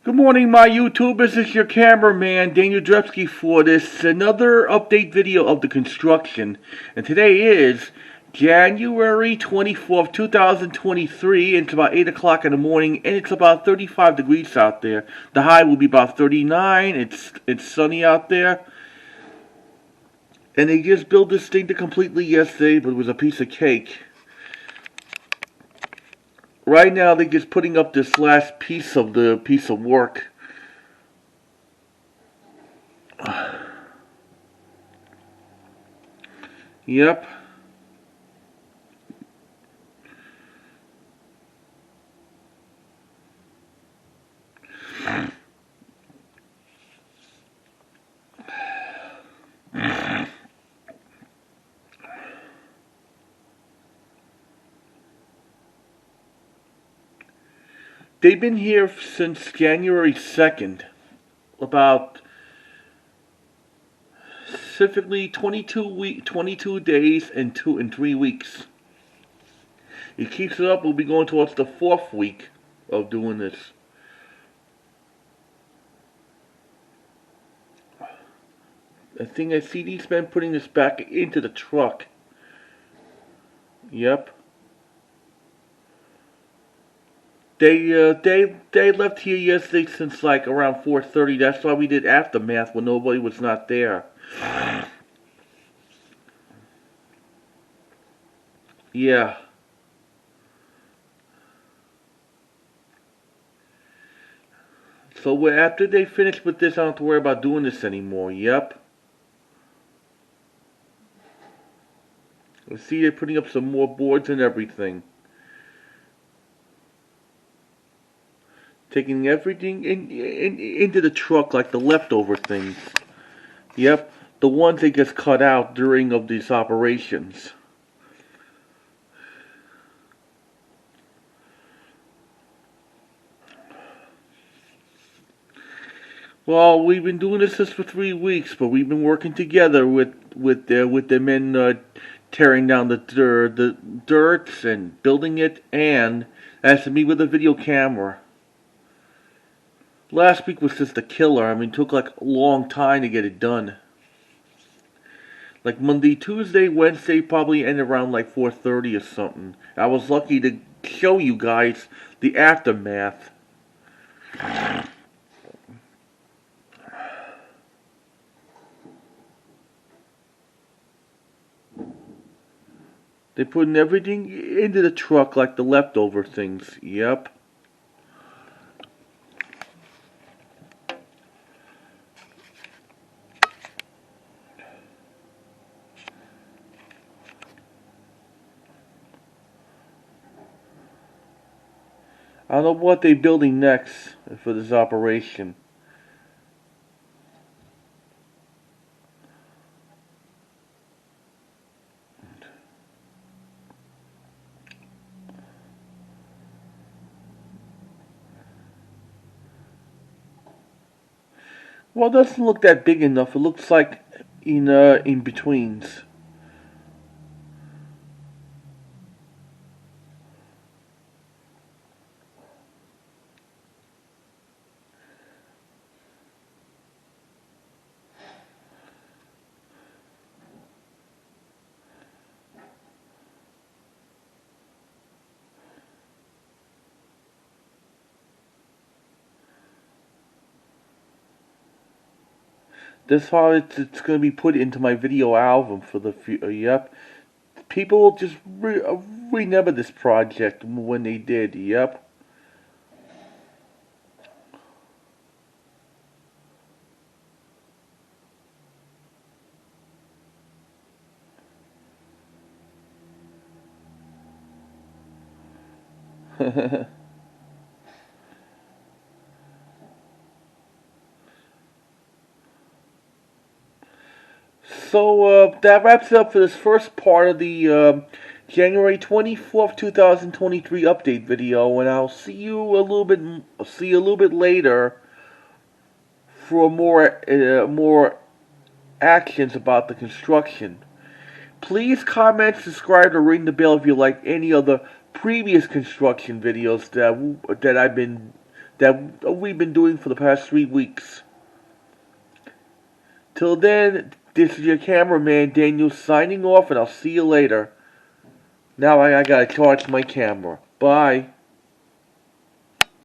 Good morning, my YouTubers. This is your cameraman, Daniel Drepsky, for this another update video of the construction. And today is January 24th, 2023. And it's about 8 o'clock in the morning, and it's about 35 degrees out there. The high will be about 39. It's sunny out there. And they just built this thing to completely yesterday, but it was a piece of cake. Right now, they're just putting up this last piece of work. Yep. They've been here since January 2nd, about specifically 22 days and 3 weeks. He keeps it up, we'll be going towards the 4th week of doing this. I think I see these men putting this back into the truck. Yep. They left here yesterday since like around 4:30. That's why we did aftermath when nobody was not there. Yeah. So after they finish with this, I don't have to worry about doing this anymore. Yep. Let's see, they're putting up some more boards and everything. Taking everything into the truck, like the leftover things. Yep, the ones they just cut out during of these operations. Well, we've been doing this for 3 weeks, but we've been working together with the men tearing down the dirt and building it, and as to me with a video camera. Last week was just a killer. I mean, it took like a long time to get it done. Like Monday, Tuesday, Wednesday probably ended around like 4:30 or something. I was lucky to show you guys the aftermath. They're putting everything into the truck like the leftover things. Yep. I don't know what they're building next for this operation. Well, it doesn't look that big enough. It looks like in betweens. This how it's going to be put into my video album for the yep. People will just remember this project when they did. Yep. So that wraps it up for this first part of the January 24th, 2023 update video, and I'll see you a little bit later for more actions about the construction. Please comment, subscribe, or ring the bell if you like any other previous construction videos that I've been that we've been doing for the past 3 weeks. Till then, this is your cameraman Daniel signing off, and I'll see you later. Now I gotta charge my camera. Bye.